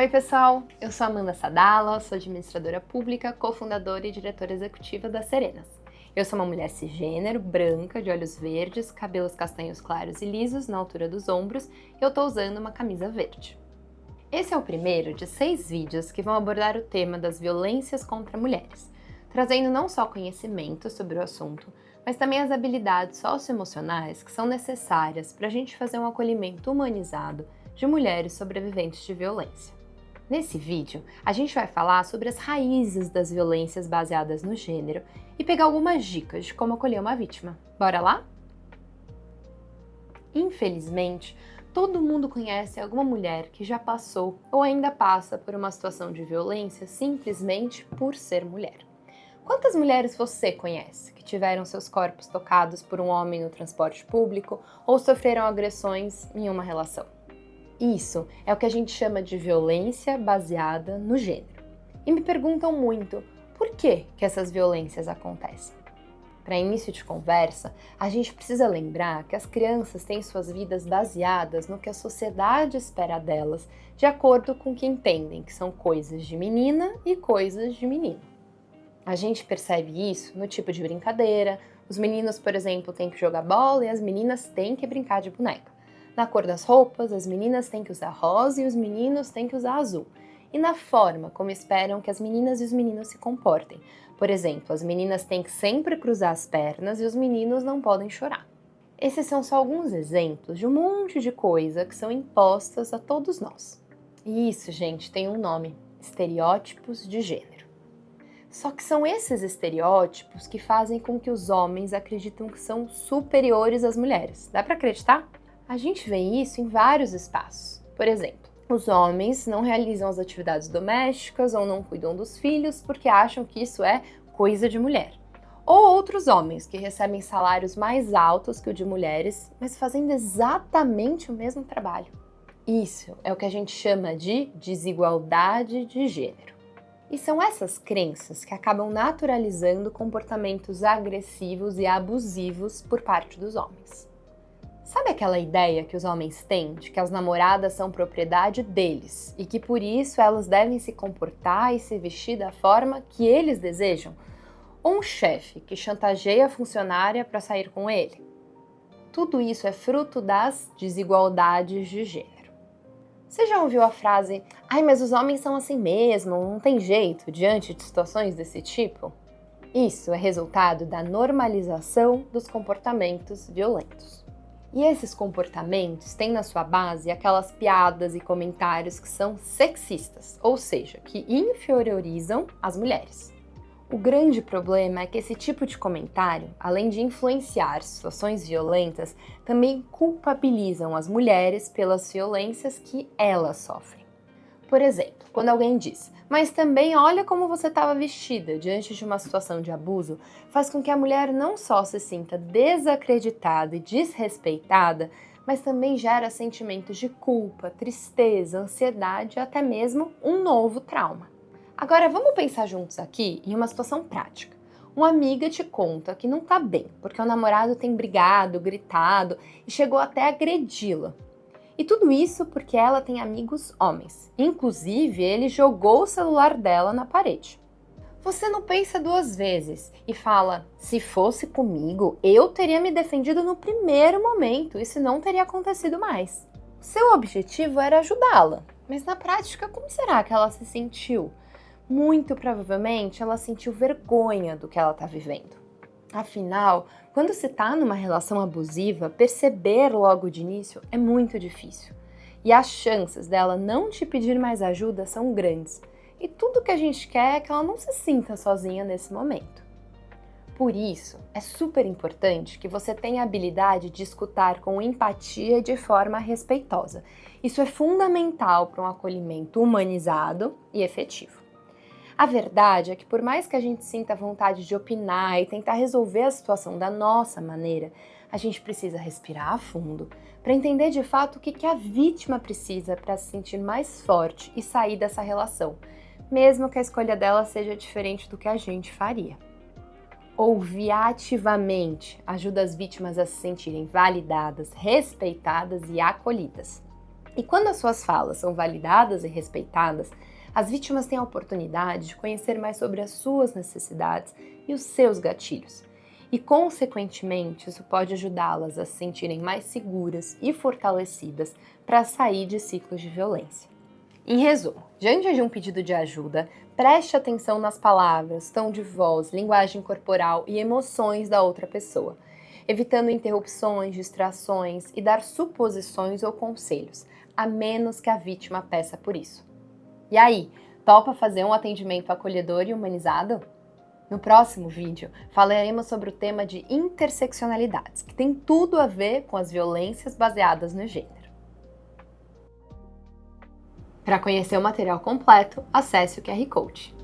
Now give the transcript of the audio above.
Oi pessoal, eu sou Amanda Sadala, sou administradora pública, cofundadora e diretora executiva da Serenas. Eu sou uma mulher cisgênero, branca, de olhos verdes, cabelos castanhos claros e lisos na altura dos ombros e eu tô usando uma camisa verde. Esse é o primeiro de 6 vídeos que vão abordar o tema das violências contra mulheres, trazendo não só conhecimento sobre o assunto, mas também as habilidades socioemocionais que são necessárias para a gente fazer um acolhimento humanizado de mulheres sobreviventes de violência. Nesse vídeo, a gente vai falar sobre as raízes das violências baseadas no gênero e pegar algumas dicas de como acolher uma vítima. Bora lá? Infelizmente, todo mundo conhece alguma mulher que já passou ou ainda passa por uma situação de violência simplesmente por ser mulher. Quantas mulheres você conhece que tiveram seus corpos tocados por um homem no transporte público ou sofreram agressões em uma relação? Isso é o que a gente chama de violência baseada no gênero. E me perguntam muito, por que essas violências acontecem? Para início de conversa, a gente precisa lembrar que as crianças têm suas vidas baseadas no que a sociedade espera delas, de acordo com o que entendem que são coisas de menina e coisas de menino. A gente percebe isso no tipo de brincadeira. Os meninos, por exemplo, têm que jogar bola e as meninas têm que brincar de boneca. Na cor das roupas, as meninas têm que usar rosa e os meninos têm que usar azul. E na forma como esperam que as meninas e os meninos se comportem. Por exemplo, as meninas têm que sempre cruzar as pernas e os meninos não podem chorar. Esses são só alguns exemplos de um monte de coisa que são impostas a todos nós. E isso, gente, tem um nome: estereótipos de gênero. Só que são esses estereótipos que fazem com que os homens acreditem que são superiores às mulheres. Dá pra acreditar? A gente vê isso em vários espaços. Por exemplo, os homens não realizam as atividades domésticas ou não cuidam dos filhos porque acham que isso é coisa de mulher. Ou outros homens que recebem salários mais altos que o de mulheres, mas fazendo exatamente o mesmo trabalho. Isso é o que a gente chama de desigualdade de gênero. E são essas crenças que acabam naturalizando comportamentos agressivos e abusivos por parte dos homens. Sabe aquela ideia que os homens têm de que as namoradas são propriedade deles e que por isso elas devem se comportar e se vestir da forma que eles desejam? Ou um chefe que chantageia a funcionária para sair com ele? Tudo isso é fruto das desigualdades de gênero. Você já ouviu a frase, ai, mas os homens são assim mesmo, não tem jeito, diante de situações desse tipo? Isso é resultado da normalização dos comportamentos violentos. E esses comportamentos têm na sua base aquelas piadas e comentários que são sexistas, ou seja, que inferiorizam as mulheres. O grande problema é que esse tipo de comentário, além de influenciar situações violentas, também culpabilizam as mulheres pelas violências que elas sofrem. Por exemplo, quando alguém diz, mas também olha como você estava vestida diante de uma situação de abuso, faz com que a mulher não só se sinta desacreditada e desrespeitada, mas também gera sentimentos de culpa, tristeza, ansiedade e até mesmo um novo trauma. Agora vamos pensar juntos aqui em uma situação prática. Uma amiga te conta que não tá bem, porque o namorado tem brigado, gritado e chegou até a agredi-la. E tudo isso porque ela tem amigos homens. Inclusive, ele jogou o celular dela na parede. Você não pensa 2 vezes e fala, se fosse comigo, eu teria me defendido no primeiro momento, isso não teria acontecido mais. Seu objetivo era ajudá-la, mas na prática, como será que ela se sentiu? Muito provavelmente, ela sentiu vergonha do que ela está vivendo. Afinal, quando se está numa relação abusiva, perceber logo de início é muito difícil. E as chances dela não te pedir mais ajuda são grandes. E tudo que a gente quer é que ela não se sinta sozinha nesse momento. Por isso, é super importante que você tenha a habilidade de escutar com empatia e de forma respeitosa. Isso é fundamental para um acolhimento humanizado e efetivo. A verdade é que por mais que a gente sinta vontade de opinar e tentar resolver a situação da nossa maneira, a gente precisa respirar a fundo para entender de fato o que a vítima precisa para se sentir mais forte e sair dessa relação, mesmo que a escolha dela seja diferente do que a gente faria. Ouvir ativamente ajuda as vítimas a se sentirem validadas, respeitadas e acolhidas. E quando as suas falas são validadas e respeitadas, as vítimas têm a oportunidade de conhecer mais sobre as suas necessidades e os seus gatilhos. E, consequentemente, isso pode ajudá-las a se sentirem mais seguras e fortalecidas para sair de ciclos de violência. Em resumo, diante de um pedido de ajuda, preste atenção nas palavras, tom de voz, linguagem corporal e emoções da outra pessoa, evitando interrupções, distrações e dar suposições ou conselhos, a menos que a vítima peça por isso. E aí, topa fazer um atendimento acolhedor e humanizado? No próximo vídeo, falaremos sobre o tema de interseccionalidades, que tem tudo a ver com as violências baseadas no gênero. Para conhecer o material completo, acesse o QR Code.